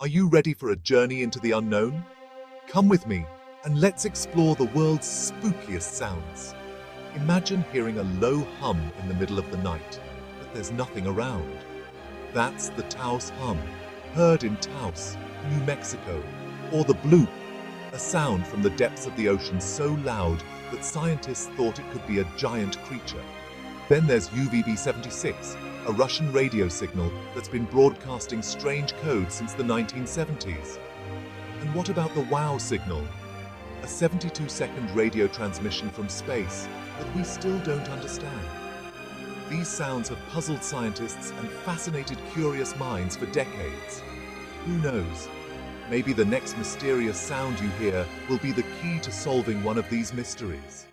Are you ready for a journey into the unknown? Come with me and let's explore the world's spookiest sounds. Imagine hearing a low hum in the middle of the night, but there's nothing around. That's the Taos hum, heard in Taos, New Mexico, or the bloop, a sound from the depths of the ocean so loud that scientists thought it could be a giant creature. Then there's UVB-76, a Russian radio signal that's been broadcasting strange codes since the 1970s. And what about the WOW signal? A 72-second radio transmission from space that we still don't understand. These sounds have puzzled scientists and fascinated curious minds for decades. Who knows? Maybe the next mysterious sound you hear will be the key to solving one of these mysteries.